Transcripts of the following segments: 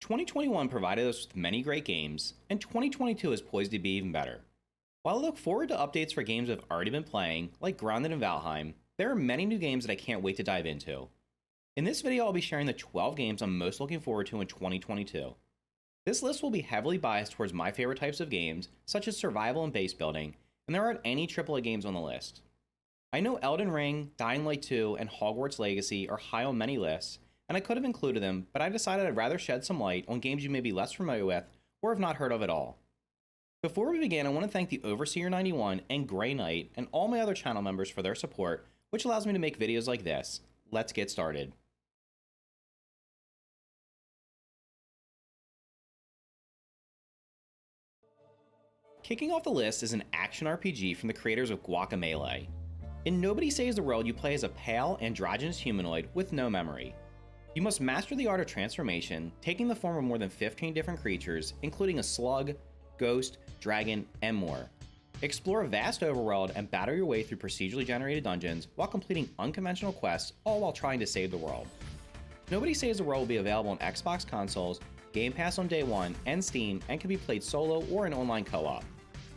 2021 provided us with many great games, and 2022 is poised to be even better. While I look forward to updates for games I've already been playing, like Grounded and Valheim, there are many new games that I can't wait to dive into. In this video, I'll be sharing the 12 games I'm most looking forward to in 2022. This list will be heavily biased towards my favorite types of games, such as survival and base building, and there aren't any AAA games on the list. I know Elden Ring, Dying Light 2, and Hogwarts Legacy are high on many lists, and I could have included them, but I decided I'd rather shed some light on games you may be less familiar with or have not heard of at all. Before we begin, I want to thank the Overseer91 and Grey Knight and all my other channel members for their support, which allows me to make videos like this. Let's get started. Kicking off the list is an action RPG from the creators of Guacamelee. In Nobody Saves the World, you play as a pale, androgynous humanoid with no memory. You must master the art of transformation, taking the form of more than 15 different creatures, including a slug, ghost, dragon, and more. Explore a vast overworld and battle your way through procedurally generated dungeons while completing unconventional quests, all while trying to save the world. Nobody Saves the World will be available on Xbox consoles, Game Pass on day one, and Steam, and can be played solo or in online co-op.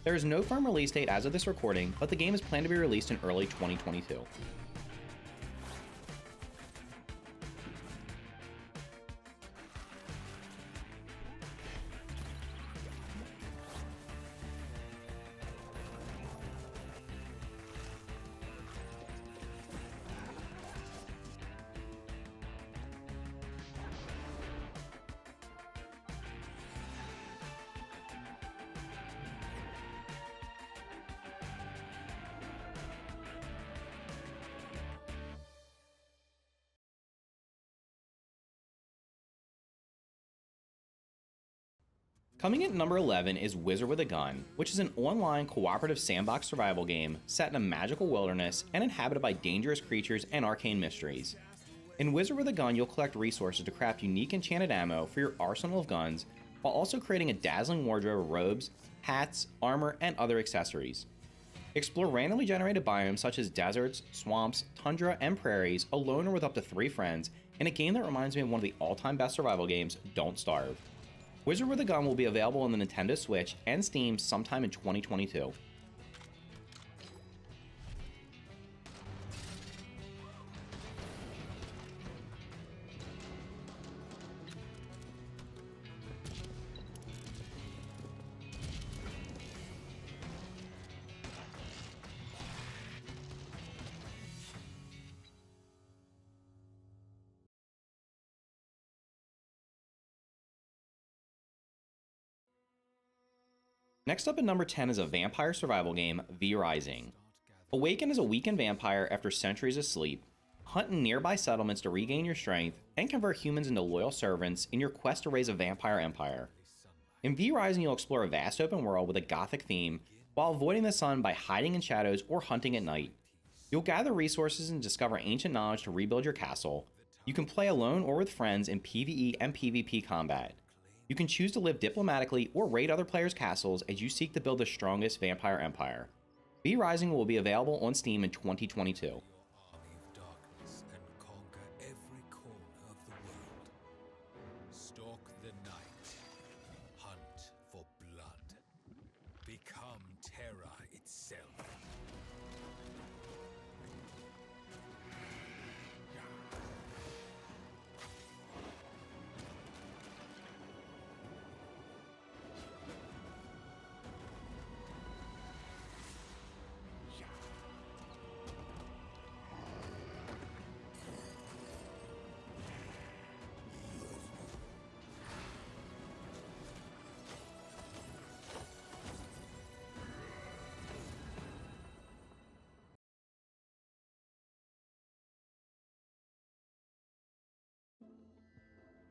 There is no firm release date as of this recording, but the game is planned to be released in early 2022. Coming at number 11 is Wizard with a Gun, which is an online cooperative sandbox survival game set in a magical wilderness and inhabited by dangerous creatures and arcane mysteries. In Wizard with a Gun, you'll collect resources to craft unique enchanted ammo for your arsenal of guns, while also creating a dazzling wardrobe of robes, hats, armor, and other accessories. Explore randomly generated biomes such as deserts, swamps, tundra, and prairies alone or with up to 3 friends in a game that reminds me of one of the all-time best survival games, Don't Starve. Wizard with a Gun will be available on the Nintendo Switch and Steam sometime in 2022. Next up at number 10 is a vampire survival game, V Rising. Awaken as a weakened vampire after centuries of sleep, hunt in nearby settlements to regain your strength, and convert humans into loyal servants in your quest to raise a vampire empire. In V Rising, you'll explore a vast open world with a gothic theme, while avoiding the sun by hiding in shadows or hunting at night. You'll gather resources and discover ancient knowledge to rebuild your castle. You can play alone or with friends in PvE and PvP combat. You can choose to live diplomatically or raid other players' castles as you seek to build the strongest vampire empire. V Rising will be available on Steam in 2022.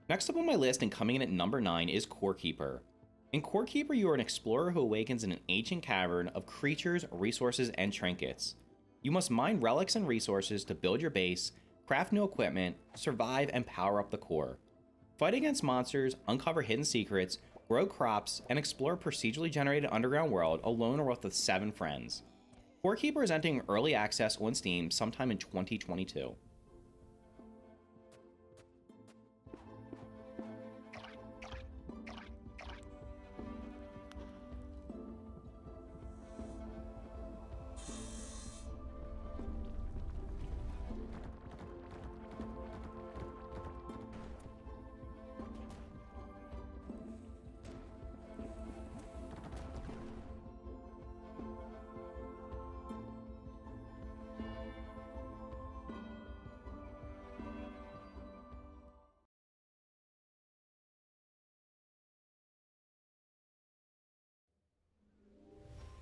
Next up on my list and coming in at number 9 is Core Keeper. In Core Keeper, you are an explorer who awakens in an ancient cavern of creatures, resources, and trinkets. You must mine relics and resources to build your base, craft new equipment, survive, and power up the core. Fight against monsters, uncover hidden secrets, grow crops, and explore a procedurally generated underground world alone or with 7 friends. Core Keeper is entering early access on Steam sometime in 2022.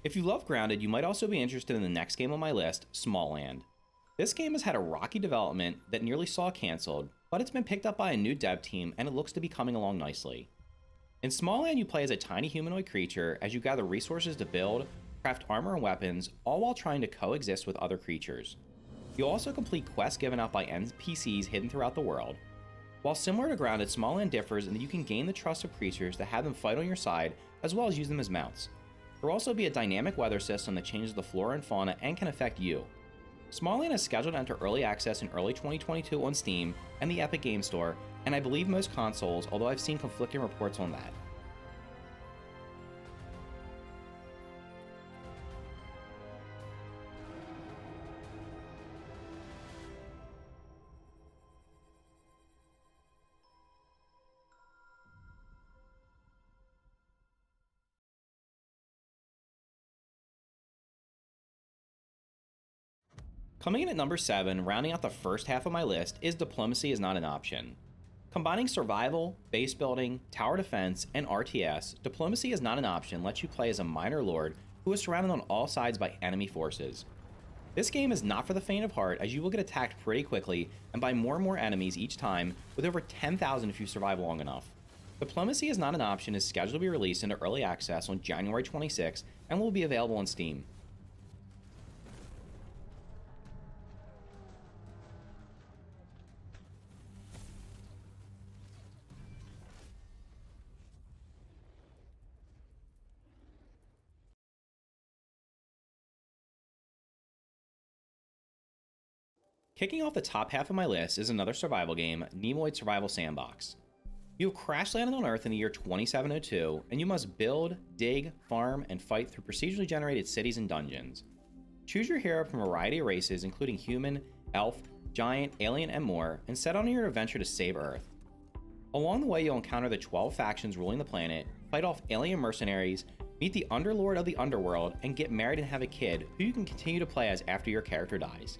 If you love Grounded, you might also be interested in the next game on my list, Smallland. This game has had a rocky development that nearly saw it canceled, but it's been picked up by a new dev team and it looks to be coming along nicely. In Smallland, you play as a tiny humanoid creature as you gather resources to build, craft armor and weapons, all while trying to coexist with other creatures. You'll also complete quests given out by NPCs hidden throughout the world. While similar to Grounded, Smallland differs in that you can gain the trust of creatures to have them fight on your side, as well as use them as mounts. There will also be a dynamic weather system that changes the flora and fauna and can affect you. Smallland is scheduled to enter early access in early 2022 on Steam and the Epic Games Store, and I believe most consoles, although I've seen conflicting reports on that. Coming in at number 7, rounding out the first half of my list, is Diplomacy is Not an Option. Combining survival, base building, tower defense, and RTS, Diplomacy is Not an Option lets you play as a minor lord who is surrounded on all sides by enemy forces. This game is not for the faint of heart, as you will get attacked pretty quickly and by more and more enemies each time, with over 10,000 if you survive long enough. Diplomacy is Not an Option is scheduled to be released into early access on January 26 and will be available on Steam. Kicking off the top half of my list is another survival game, Nemoid Survival Sandbox. You have crash landed on Earth in the year 2702, and you must build, dig, farm, and fight through procedurally generated cities and dungeons. Choose your hero from a variety of races, including human, elf, giant, alien, and more, and set on your adventure to save Earth. Along the way, you'll encounter the 12 factions ruling the planet, fight off alien mercenaries, meet the Underlord of the Underworld, and get married and have a kid, who you can continue to play as after your character dies.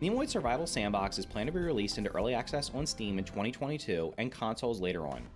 Nemoid Survival Sandbox is planned to be released into early access on Steam in 2022 and consoles later on.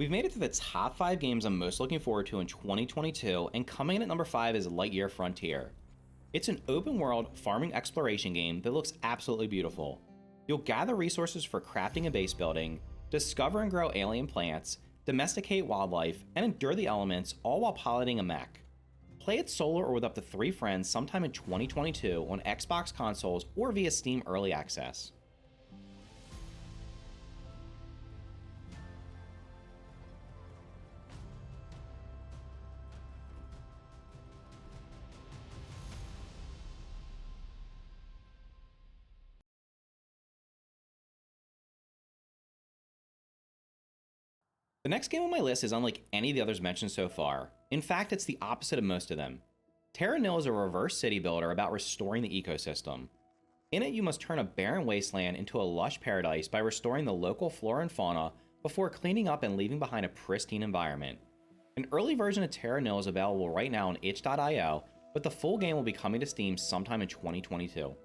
We've made it to the top 5 games I'm most looking forward to in 2022, and coming in at number 5 is Lightyear Frontier. It's an open-world farming exploration game that looks absolutely beautiful. You'll gather resources for crafting and base building, discover and grow alien plants, domesticate wildlife, and endure the elements, all while piloting a mech. Play it solo or with up to 3 friends sometime in 2022 on Xbox consoles or via Steam Early Access. The next game on my list is unlike any of the others mentioned so far. In fact, it's the opposite of most of them. Terra Nil is a reverse city builder about restoring the ecosystem. In it, you must turn a barren wasteland into a lush paradise by restoring the local flora and fauna before cleaning up and leaving behind a pristine environment. An early version of Terra Nil is available right now on itch.io, but the full game will be coming to Steam sometime in 2022.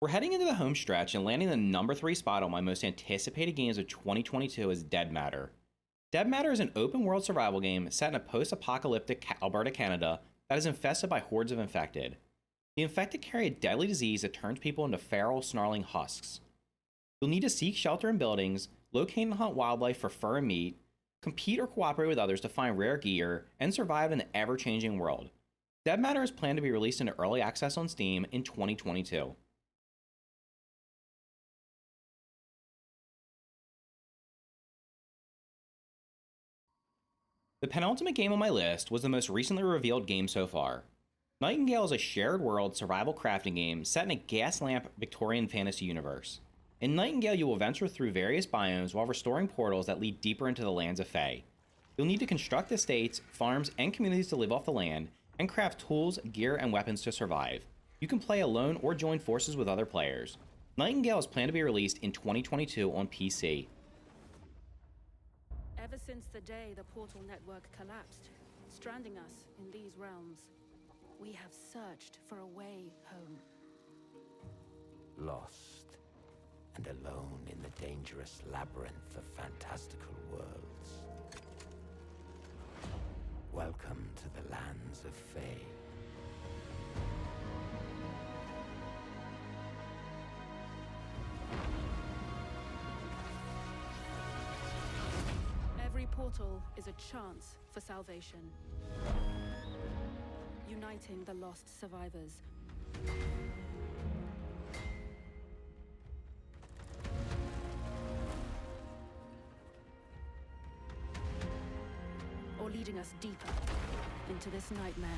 We're heading into the home stretch, and landing the number 3 spot on my most anticipated games of 2022 is Dead Matter. Dead Matter is an open world survival game set in a post apocalyptic Alberta, Canada that is infested by hordes of infected. The infected carry a deadly disease that turns people into feral, snarling husks. You'll need to seek shelter in buildings, locate and hunt wildlife for fur and meat, compete or cooperate with others to find rare gear, and survive in the ever-changing world. Dead Matter is planned to be released into early access on Steam in 2022. The penultimate game on my list was the most recently revealed game so far. Nightingale is a shared world survival crafting game set in a gas lamp Victorian fantasy universe. In Nightingale, you will venture through various biomes while restoring portals that lead deeper into the lands of Fae. You'll need to construct estates, farms, and communities to live off the land, and craft tools, gear, and weapons to survive. You can play alone or join forces with other players. Nightingale is planned to be released in 2022 on PC. Ever since the day the portal network collapsed, stranding us in these realms, we have searched for a way home. Lost and alone in the dangerous labyrinth of fantastical worlds. Welcome to the lands of Fae. Every portal is a chance for salvation. Uniting the lost survivors. Or leading us deeper into this nightmare.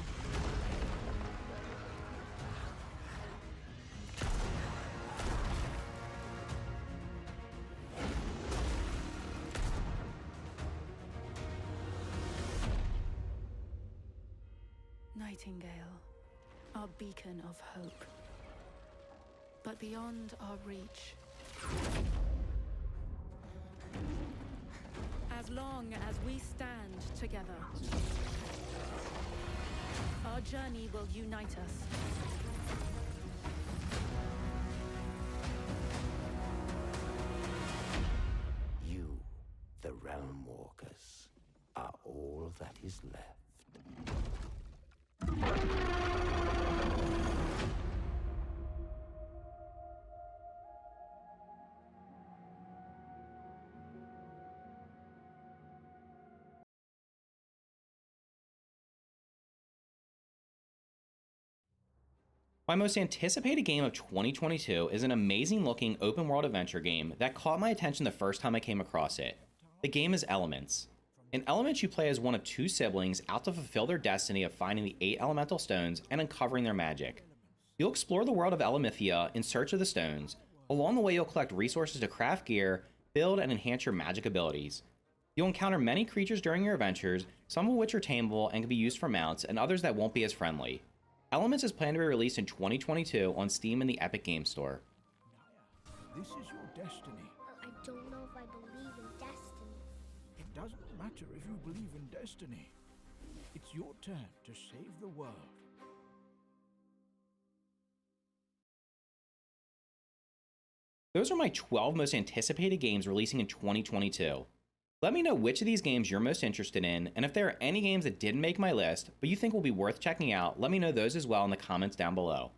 Nightingale, our beacon of hope. But beyond our reach. As long as we stand together, our journey will unite us. You, the Realm Walkers, are all that is left. My most anticipated game of 2022 is an amazing looking open world adventure game that caught my attention the first time I came across it. The game is Elements. In Elements, you play as one of 2 siblings out to fulfill their destiny of finding the 8 elemental stones and uncovering their magic. You'll explore the world of Elemithia in search of the stones. Along the way, you'll collect resources to craft gear, build, and enhance your magic abilities. You'll encounter many creatures during your adventures, some of which are tameable and can be used for mounts, and others that won't be as friendly. Elements is planned to be released in 2022 on Steam and the Epic Game Store. This is your destiny. I don't know if I believe in destiny. It doesn't matter if you believe in destiny. It's your turn to save the world. Those are my 12 most anticipated games releasing in 2022. Let me know which of these games you're most interested in, and if there are any games that didn't make my list, but you think will be worth checking out, let me know those as well in the comments down below.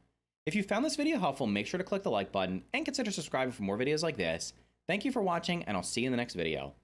If you found this video helpful, make sure to click the like button and consider subscribing for more videos like this. Thank you for watching, and I'll see you in the next video.